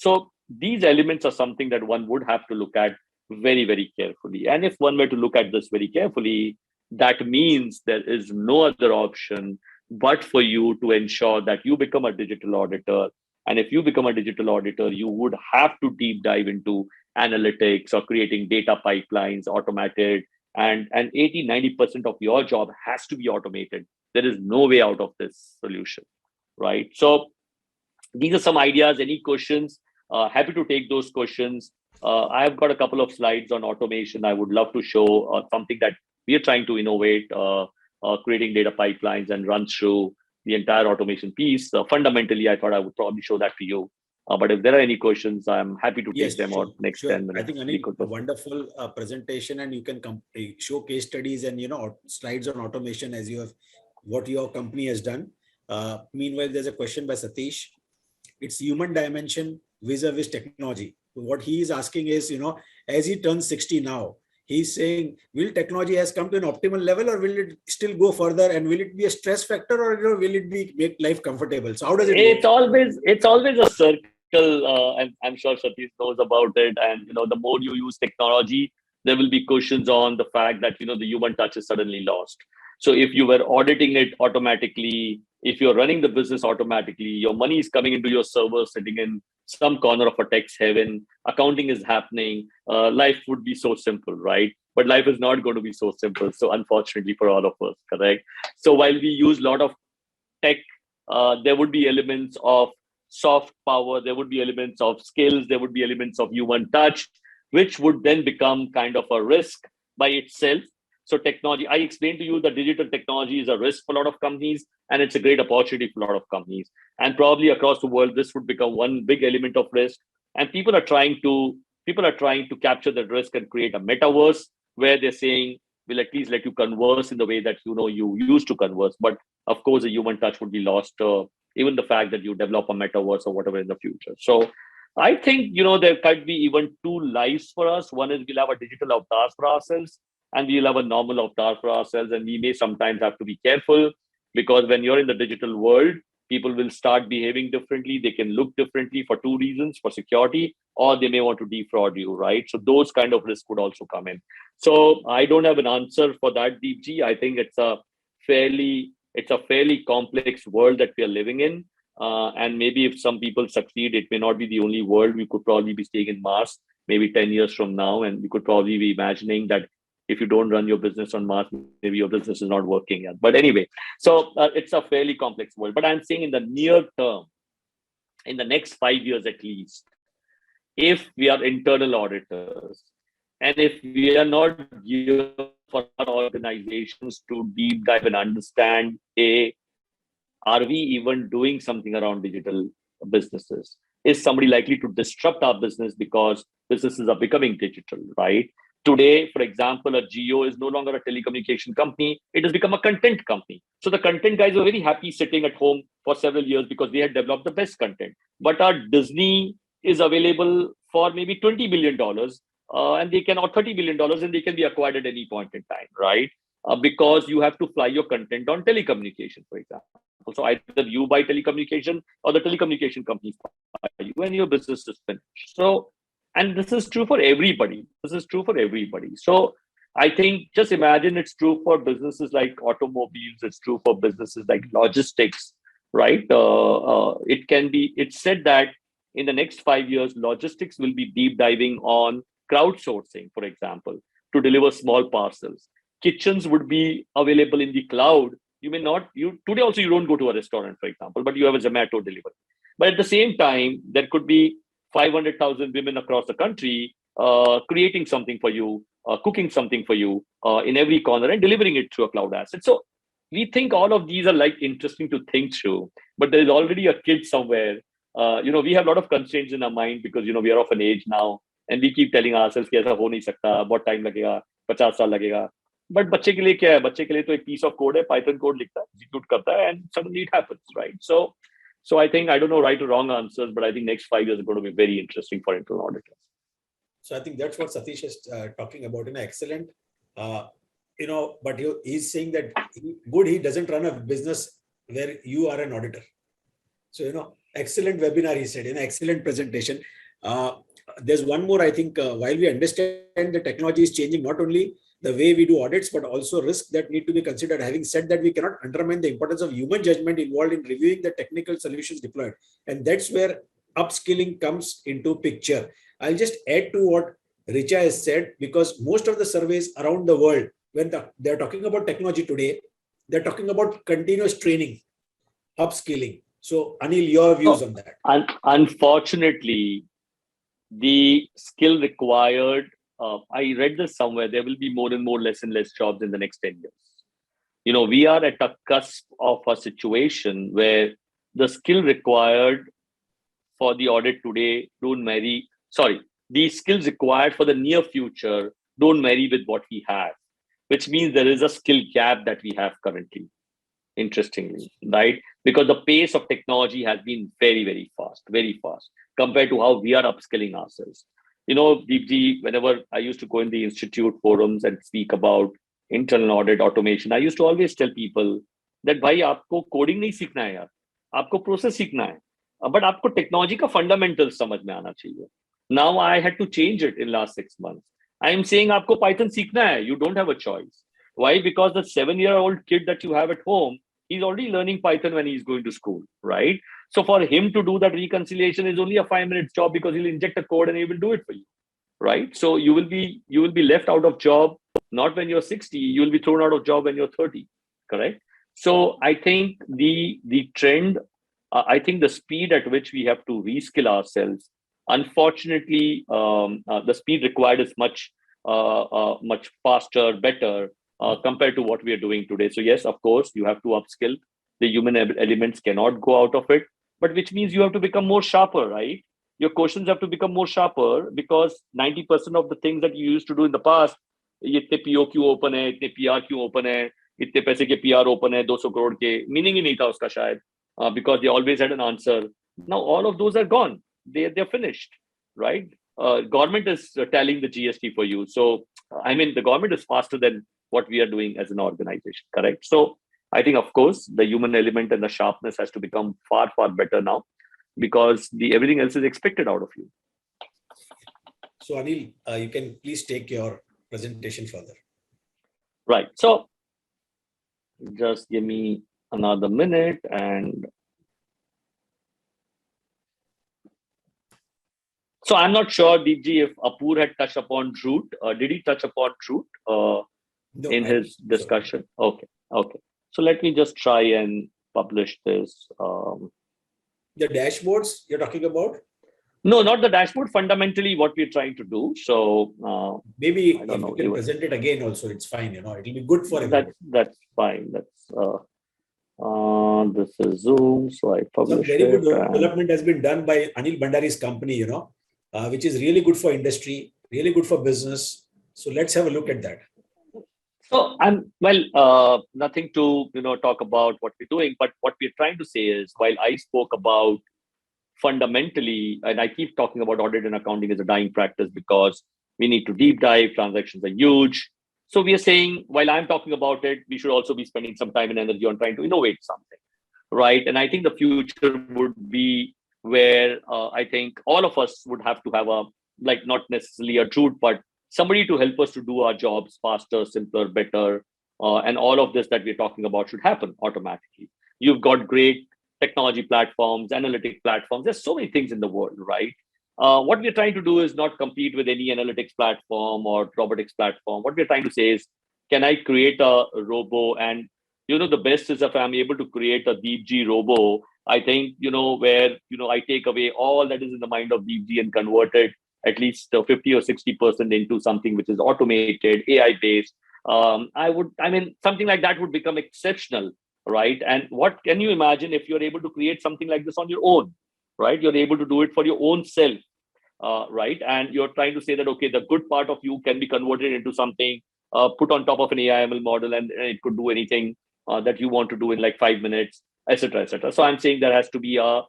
these elements are something that one would have to look at very, very carefully. And if one were to look at this very carefully, that means there is no other option but for you to ensure that you become a digital auditor. And if you become a digital auditor, you would have to deep dive into analytics or creating data pipelines, automated, and 80-90% of your job has to be automated. There is no way out of this solution, right? So these are some ideas. Any questions? Happy to take those questions. I have got a couple of slides on automation. I would love to show something that we are trying to innovate, creating data pipelines and run through the entire automation piece. Fundamentally, I thought I would probably show that to you. But if there are any questions, I'm happy to take them on next 10 minutes. I think Anil, a wonderful presentation, and you can show case studies and slides on automation as you have what your company has done. Meanwhile, there's a question by Satish. It's human dimension vis-a-vis technology. What he is asking is, as he turns 60 now, he's saying, will technology has come to an optimal level, or will it still go further, and will it be a stress factor, or will it be make life comfortable? So how does it work? It's always a circle, and I'm sure Satish knows about it. And the more you use technology, there will be questions on the fact that the human touch is suddenly lost. So if you were auditing it automatically, if you're running the business automatically, your money is coming into your server, sitting in some corner of a tax haven, accounting is happening, life would be so simple, right? But life is not going to be so simple. So unfortunately for all of us, correct? So while we use a lot of tech, there would be elements of soft power, there would be elements of skills, there would be elements of human touch, which would then become kind of a risk by itself. So technology, I explained to you that digital technology is a risk for a lot of companies, and it's a great opportunity for a lot of companies. And probably across the world, this would become one big element of risk. And people are trying to capture that risk and create a metaverse where they're saying, we'll at least let you converse in the way that you used to converse. But of course, the human touch would be lost, even the fact that you develop a metaverse or whatever in the future. So I think, there could be even 2 lives for us. One is we'll have a digital avatar for ourselves, and we'll have a normal avatar for ourselves. And we may sometimes have to be careful, because when you're in the digital world, People will start behaving differently. They can look differently for two reasons: for security, or they may want to defraud you, right? So those kind of risks could also come in. So I don't have an answer for that, Deepji. I think it's a fairly complex world that we are living in. And maybe if some people succeed, it may not be the only world. We could probably be staying in Mars maybe 10 years from now, and we could probably be imagining that if you don't run your business on Mars, maybe your business is not working yet. But anyway, so it's a fairly complex world. But I'm saying in the near term, in the next 5 years at least, if we are internal auditors, and if we are not geared for our organizations to deep dive and understand, are we even doing something around digital businesses? Is somebody likely to disrupt our business because businesses are becoming digital, right? Today, for example, a Geo is no longer a telecommunication company. It has become a content company. So the content guys were very happy sitting at home for several years because they had developed the best content. But our Disney is available for maybe $20 billion, and they can, or $30 billion, and they can be acquired at any point in time, right? Because you have to fly your content on telecommunication, for example. So either you buy telecommunication or the telecommunication companies buy you, and your business is finished. So, and this is true for everybody. This is true for everybody. So I think just imagine it's true for businesses like automobiles. It's true for businesses like logistics, right? It's said that in the next 5 years, logistics will be deep diving on crowdsourcing, for example, to deliver small parcels. Kitchens would be available in the cloud. You may not, today also you don't go to a restaurant, for example, but you have a Zomato delivery. But at the same time, there could be 500,000 women across the country creating something for you, cooking something for you in every corner and delivering it through a cloud asset. So we think all of these are like interesting to think through, but there is already a kid somewhere. We have a lot of constraints in our mind because, we are of an age now and we keep telling ourselves कि ऐसा हो नहीं सकता, बहुत time लगेगा, 50 साल लगेगा. But बच्चे के लिए क्या है? बच्चे के लिए तो एक piece of code है, Python code लिखता है, execute करता है, and suddenly it happens, right? So I think, I don't know right or wrong answers, but I think next 5 years are going to be very interesting for internal auditors. So I think that's what Satish is talking about. Excellent. But he's saying that he doesn't run a business where you are an auditor. So, excellent webinar, he said, excellent presentation. There's one more, I think, while we understand the technology is changing, not only the way we do audits, but also risks that need to be considered. Having said that, we cannot undermine the importance of human judgment involved in reviewing the technical solutions deployed. And that's where upskilling comes into picture. I'll just add to what Richa has said, because most of the surveys around the world, when they're talking about technology today, they're talking about continuous training, upskilling. So Anil, your views on that? Unfortunately, the skill required, I read this somewhere, there will be more and more less and less jobs in the next 10 years. We are at a cusp of a situation where the skill required for the audit today the skills required for the near future don't marry with what we have, which means there is a skill gap that we have currently, interestingly, right? Because the pace of technology has been very, very fast compared to how we are upskilling ourselves. Deepji, whenever I used to go in the institute forums and speak about internal audit automation, I used to always tell people that, bhai, aapko coding nahi seekhna hai yaar, aapko process seekhna hai, but aapko technology ka fundamentals samajh mein aana chahiye. Now I had to change it in last 6 months. I am saying aapko Python seekhna hai, you don't have a choice. Why? Because the 7-year-old kid that you have at home, he's already learning Python when he's going to school, right? So for him to do that reconciliation is only a 5-minute job because he'll inject a code and he will do it for you, right? So you will be left out of job, not when you're 60, you will be thrown out of job when you're 30, correct? So I think the trend, I think the speed at which we have to reskill ourselves, unfortunately, the speed required is much faster, better compared to what we are doing today. So yes, of course, you have to upskill. The human elements cannot go out of it, but which means you have to become more sharper, right? Your questions have to become more sharper because 90% of the things that you used to do in the past, इतने PO क्यों open है, इतने PR क्यों open है, इतने पैसे के PR open है, 200 crore के, meaning ही नहीं था उसका शायद, because they always had an answer. Now all of those are gone. They're finished, right? Government is tallying the GST for you. So, I mean, the government is faster than what we are doing as an organization, correct? So I think, of course, the human element and the sharpness has to become far, far better now, because everything else is expected out of you. So Anil, you can please take your presentation further. Right. So just give me another minute. And so I'm not sure, Deepji, if Apur had touched upon drut. Did he touch upon drut No, in his discussion? So. Okay. So let me just try and publish this. The dashboards you're talking about? No, not the dashboard. Fundamentally, what we're trying to do. So maybe if you can present it again, also it's fine. It'll be good for everyone. That's fine. This is Zoom, so I publish Some very it. good development has been done by Anil Bhandari's company, which is really good for industry, really good for business. So let's have a look at that. So nothing to talk about what we're doing, but what we're trying to say is, while I spoke about fundamentally, and I keep talking about audit and accounting as a dying practice because we need to deep dive, transactions are huge. So we are saying, while I'm talking about it, we should also be spending some time and energy on trying to innovate something, right? And I think the future would be where I think all of us would have to have not necessarily a truth, but somebody to help us to do our jobs faster, simpler, better. And all of this that we're talking about should happen automatically. You've got great technology platforms, analytic platforms. There's so many things in the world, right? What we're trying to do is not compete with any analytics platform or robotics platform. What we're trying to say is, can I create a Robo? And the best is if I'm able to create a DeepG Robo, I think, where, I take away all that is in the mind of DeepG and convert it at least 50 or 60% into something which is automated, AI-based. Something like that would become exceptional, right? And what can you imagine if you're able to create something like this on your own, right? You're able to do it for your own self, right? And you're trying to say that, okay, the good part of you can be converted into something, put on top of an AI/ML model, and it could do anything that you want to do in like 5 minutes, etc., etc. So I'm saying there has to be a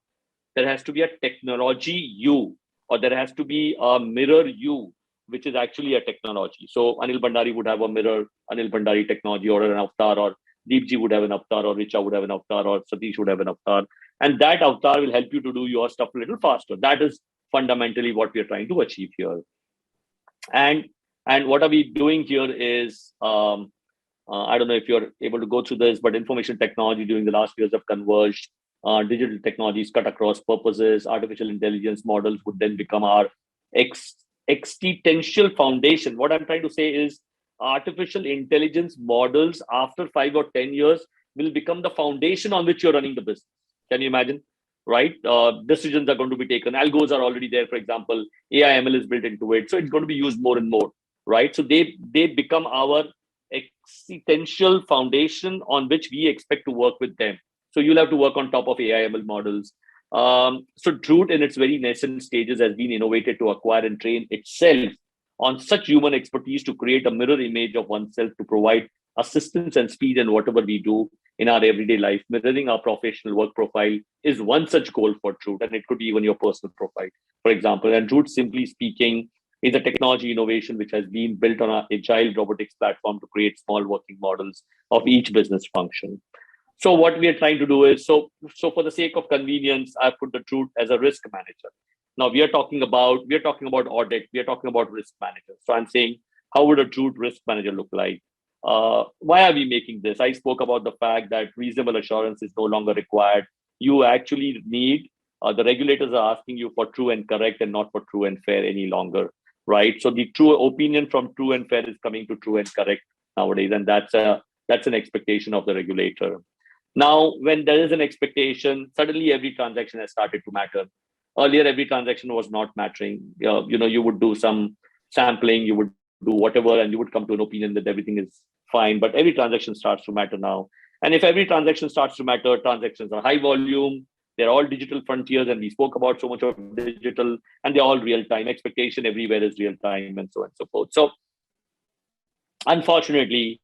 technology you, or there has to be a mirror you, which is actually a technology. So Anil Bhandari would have a mirror, Anil Bhandari technology, or an avatar, or Deepji would have an avatar, or Richa would have an avatar, or Satish would have an avatar. And that avatar will help you to do your stuff a little faster. That is fundamentally what we are trying to achieve here. And what are we doing here is, I don't know if you're able to go through this, but information technology during the last years have converged. Digital technologies cut across purposes. Artificial intelligence models would then become our existential foundation. What I'm trying to say is, artificial intelligence models after 5 or 10 years will become the foundation on which you're running the business. Can you imagine? Right? Decisions are going to be taken. Algos are already there. For example, AI/ML is built into it. So it's going to be used more and more, right? So they become our existential foundation on which we expect to work with them. So you'll have to work on top of AI/ML models. So Drut in its very nascent stages has been innovated to acquire and train itself on such human expertise to create a mirror image of oneself to provide assistance and speed in whatever we do in our everyday life. Mirroring our professional work profile is one such goal for Drut, and it could be even your personal profile, for example. And Drut, simply speaking, is a technology innovation which has been built on an agile robotics platform to create small working models of each business function. So what we are trying to do is, so for the sake of convenience, I put the Drut as a risk manager. Now we are talking about audit, we are talking about risk manager. So I'm saying, how would a Drut risk manager look like? Why are we making this? I spoke about the fact that reasonable assurance is no longer required. You actually need, the regulators are asking you for true and correct and not for true and fair any longer, right? So the true opinion from true and fair is coming to true and correct nowadays. And that's an expectation of the regulator. Now, when there is an expectation, suddenly every transaction has started to matter. Earlier, every transaction was not mattering. You would do some sampling, you would do whatever, and you would come to an opinion that everything is fine. But every transaction starts to matter now. And if every transaction starts to matter, transactions are high volume, they're all digital frontiers, and we spoke about so much of digital, and they're all real time. Expectation everywhere is real time, and so on and so forth. So, unfortunately,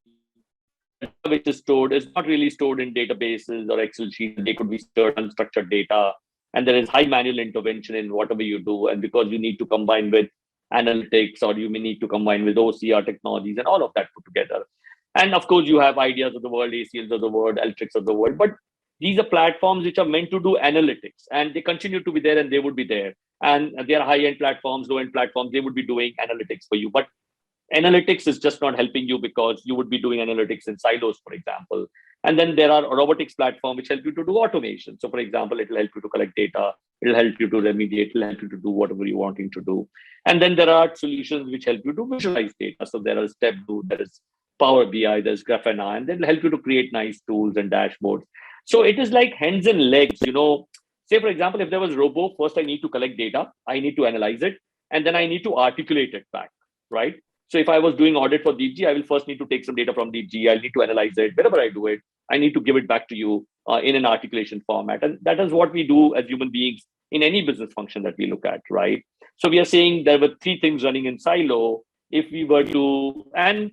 which is stored is not really stored in databases or Excel sheets. They could be stored unstructured data, and there is high manual intervention in whatever you do. And because you need to combine with analytics, or you may need to combine with OCR technologies and all of that put together. And of course, you have ideas of the world, ACLs of the world, Altrix of the world, but these are platforms which are meant to do analytics, and they continue to be there, and they would be there. And they are high-end platforms, low-end platforms. They would be doing analytics for you, but analytics is just not helping you because you would be doing analytics in silos, for example. And then there are robotics platforms which help you to do automation. So, for example, it will help you to collect data, it will help you to remediate, it will help you to do whatever you're wanting to do. And then there are solutions which help you to visualize data. So there is Tableau, there is Power BI, there's Grafana, and they'll help you to create nice tools and dashboards. So it is like hands and legs, Say, for example, if there was Robo, first I need to collect data, I need to analyze it, and then I need to articulate it back, right? So if I was doing audit for DG, I will first need to take some data from DG. I'll need to analyze it. Whenever I do it, I need to give it back to you in an articulation format. And that is what we do as human beings in any business function that we look at, right? So we are saying there were three things running in silo. If we were to, and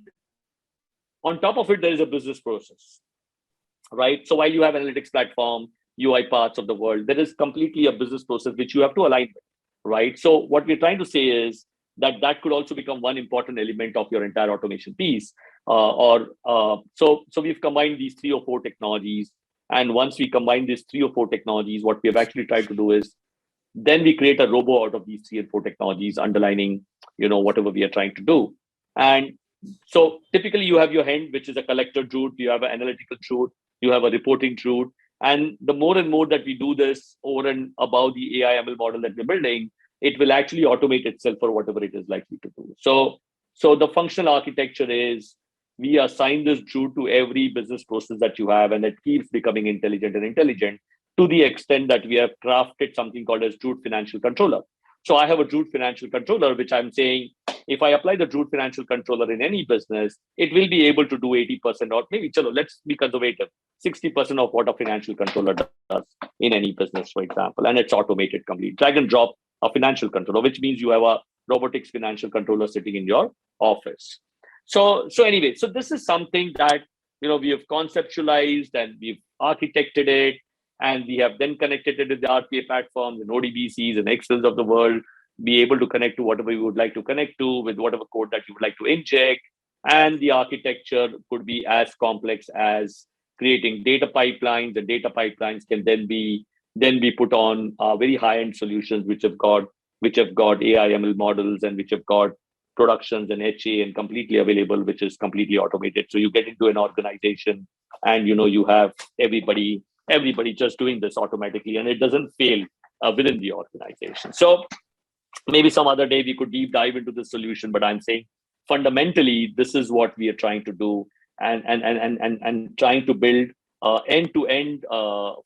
on top of it, there is a business process, right? So while you have analytics platform, UiPaths of the world, there is completely a business process which you have to align with, right? So what we're trying to say is that could also become one important element of your entire automation piece. So we've combined these 3 or 4 technologies. And once we combine these 3 or 4 technologies, what we have actually tried to do is then we create a robo out of these 3 or 4 technologies, underlining, whatever we are trying to do. And so typically you have your hand, which is a collector drut, you have an analytical drut, you have a reporting drut. And the more and more that we do this over and above the AI ML model that we're building, it will actually automate itself for whatever it is likely to do. So the functional architecture is we assign this drut to every business process that you have, and it keeps becoming intelligent and intelligent to the extent that we have crafted something called as drut financial controller. So I have a drut financial controller, which I'm saying, if I apply the drut financial controller in any business, it will be able to do 80% or maybe, let's be conservative, 60% of what a financial controller does in any business, for example, and it's automated completely. Drag and drop a financial controller, which means you have a robotics financial controller sitting in your office. So anyway, so this is something that we have conceptualized and we've architected it, and we have then connected it with the RPA platforms and ODBCs and Excels of the world, be able to connect to whatever you would like to connect to with whatever code that you would like to inject. And the architecture could be as complex as creating data pipelines, and data pipelines can then be put on very high-end solutions which have got AI ML models and which have got productions and HA and completely available, which is completely automated. So you get into an organization and you have everybody just doing this automatically, and it doesn't fail within the organization. So maybe some other day we could deep dive into the solution, but I'm saying fundamentally this is what we are trying to do, and trying to build end-to-end.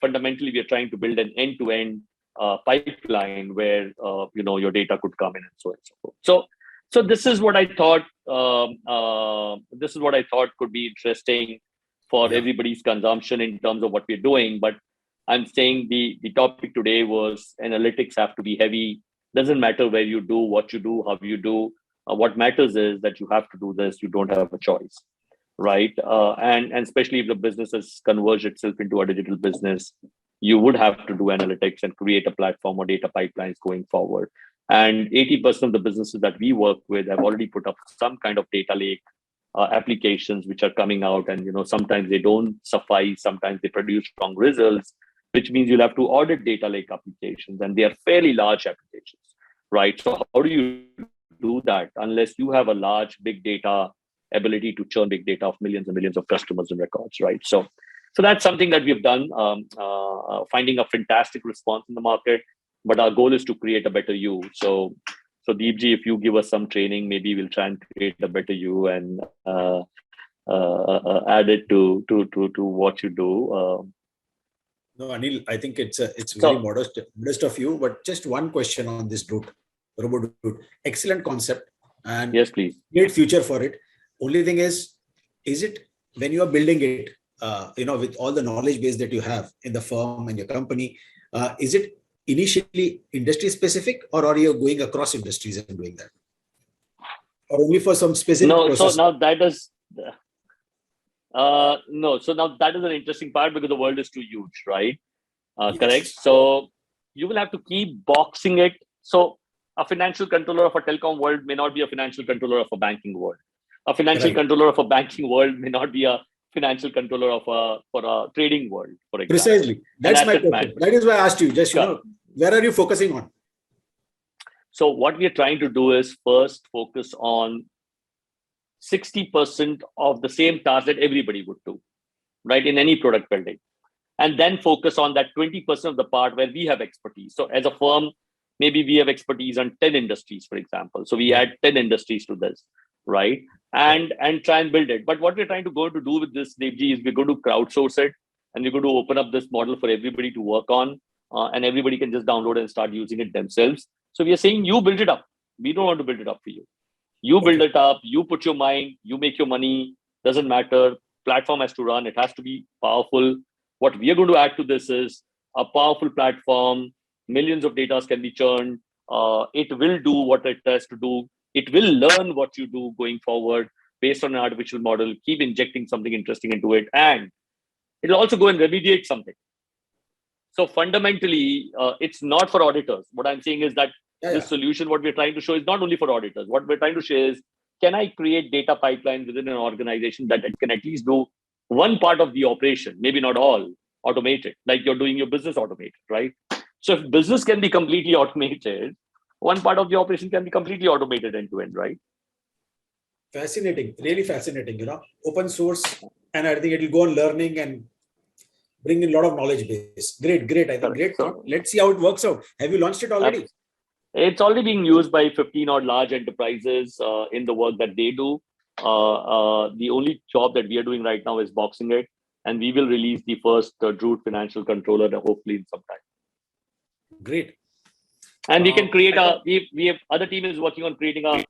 Fundamentally, we are trying to build an end-to-end pipeline where your data could come in and so on and so forth. So this is what I thought. This is what I thought could be interesting for everybody's consumption in terms of what we're doing. But I'm saying the topic today was analytics have to be heavy. Doesn't matter where you do, what you do, how you do. What matters is that you have to do this. You don't have a choice, right? And especially if the business has converged itself into a digital business, you would have to do analytics and create a platform or data pipelines going forward. And 80% of the businesses that we work with have already put up some kind of data lake applications which are coming out, and sometimes they don't suffice, sometimes they produce strong results, which means you'll have to audit data lake applications, and they are fairly large applications, right? So how do you do that unless you have a large big data ability to churn big data of millions and millions of customers and records, right? So that's something that we've done, finding a fantastic response in the market, but our goal is to create a better you. So Deepji, if you give us some training, maybe we'll try and create a better you and add it to what you do. No, Anil, I think it's very modest of you, but just one question on this Robodrut. Excellent concept, and yes, please. Great future for it. Only thing is it when you are building it, with all the knowledge base that you have in the firm and your company, is it initially industry specific, or are you going across industries and doing that, or only for some specific process? So now that is no. So now that is an interesting part because the world is too huge, right? Yes. Correct. So you will have to keep boxing it. So a financial controller of a telecom world may not be a financial controller of a banking world. A financial Right. controller of a banking world may not be a financial controller of for a trading world, for example. Precisely. And That's my asset question. management. That is why I asked you, just, Sure. where are you focusing on? So what we are trying to do is first focus on 60% of the same task that everybody would do, right, in any product building. And then focus on that 20% of the part where we have expertise. So as a firm, maybe we have expertise on 10 industries, for example. So we add 10 industries to this, right? And try and build it. But what we're trying to go to do with this, Devji, is we're going to crowdsource it, and we're going to open up this model for everybody to work on, and everybody can just download and start using it themselves. So we are saying you build it up. We don't want to build it up for you. You build it up, you put your mind, you make your money, doesn't matter. Platform has to run, it has to be powerful. What we are going to add to this is a powerful platform. Millions of data can be churned. It will do what it has to do. It will learn what you do going forward based on an artificial model. Keep injecting something interesting into it, and it'll also go and remediate something. So fundamentally, it's not for auditors. What I'm saying is that this solution, what we're trying to show, is not only for auditors. What we're trying to show is, can I create data pipelines within an organization that it can at least do one part of the operation, maybe not all, automated, like you're doing your business automated, right? So if business can be completely automated, one part of the operation can be completely automated end to end, right? Fascinating, really fascinating, open source, and I think it will go on learning and bring in a lot of knowledge base. Great. I think great. So, let's see how it works out. Have you launched it already? It's already being used by 15 odd large enterprises in the work that they do. The only job that we are doing right now is boxing it, and we will release the first drut financial controller hopefully in some time. Great. And we can create we have other team is working on creating a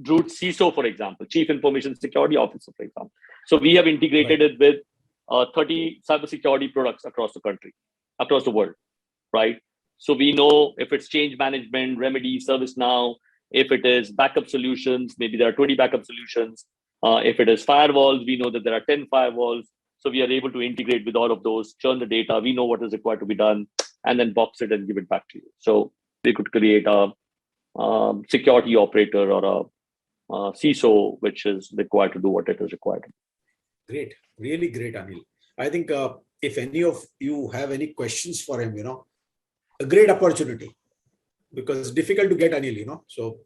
drut CISO, for example, Chief Information Security Officer, for example. So we have integrated it with 30 cybersecurity products across the country, across the world, right? So we know if it's change management, remedy, ServiceNow, if it is backup solutions, maybe there are 20 backup solutions. If it is firewalls, we know that there are 10 firewalls. So we are able to integrate with all of those, churn the data. We know what is required to be done, and then box it and give it back to you. So we could create a security operator or a CISO, which is required to do what it is required. Great, really great, Anil. I think if any of you have any questions for him, a great opportunity, because it's difficult to get Anil, so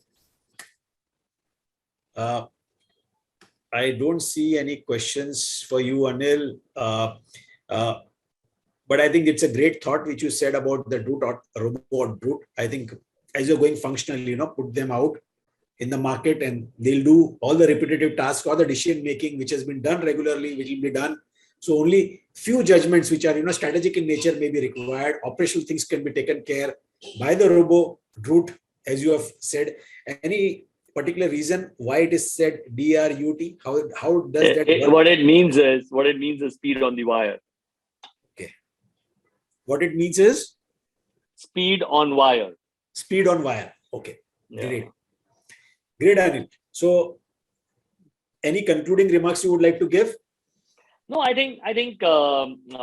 I don't see any questions for you, Anil. But I think it's a great thought which you said about the Robodrut. I think as you're going functional, put them out in the market, and they'll do all the repetitive tasks or the decision making which has been done regularly, which will be done. So only few judgments which are strategic in nature may be required. Operational things can be taken care by the Robodrut, as you have said. Any particular reason why it is said DRUT? How does that work? What it means is speed on the wire. Okay. What it means is speed on wire. Speed on wire. Okay. Yeah. Great, Anil. So, any concluding remarks you would like to give? No, I think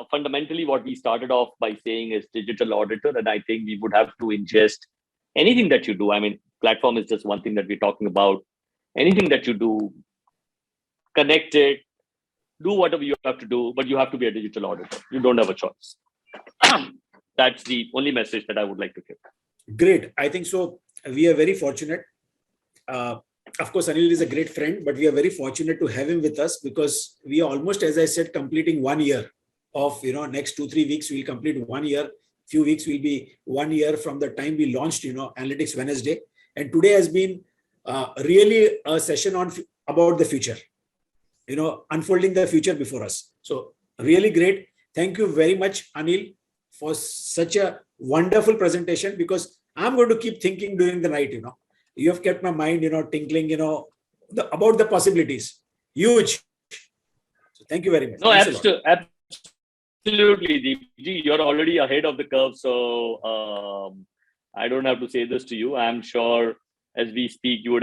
fundamentally what we started off by saying is digital auditor, and I think we would have to ingest anything that you do. I mean, platform is just one thing that we're talking about. Anything that you do, connect it, do whatever you have to do, but you have to be a digital auditor. You don't have a choice. That's the only message that I would like to give. Great. I think so. We are very fortunate. Of course, Anil is a great friend, but we are very fortunate to have him with us, because we are almost, as I said, completing 1 year of, next 2-3 weeks, we'll complete 1 year. Few weeks will be 1 year from the time we launched, Analytics Wednesday. And today has been really a session about the future, unfolding the future before us. So really great. Thank you very much, Anil, for such a wonderful presentation, because I'm going to keep thinking during the night, You have kept my mind, tinkling, about the possibilities. Huge. So thank you very much. No, absolutely, Deepji. You're already ahead of the curve. So I don't have to say this to you. I'm sure as we speak, you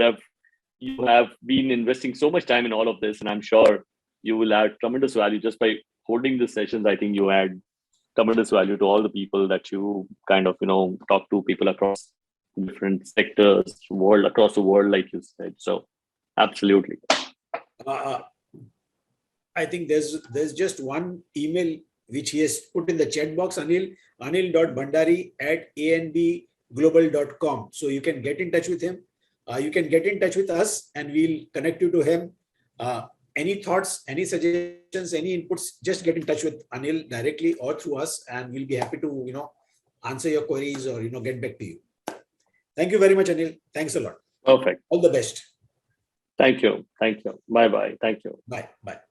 have been investing so much time in all of this, and I'm sure you will add tremendous value just by holding the sessions. I think you add tremendous value to all the people that you kind of, talk to, people across different sectors, across the world, like you said. So absolutely. Uh, I think there's just one email which he has put in the chat box, anil.bhandari@anbglobal.com. So you can get in touch with him. You can get in touch with us and we'll connect you to him. Any thoughts, any suggestions, any inputs, just get in touch with Anil directly or through us, and we'll be happy to, answer your queries or, get back to you. Thank you very much, Anil. Thanks a lot. Perfect. All the best. Thank you. Thank you. Bye-bye. Thank you. Bye. Bye.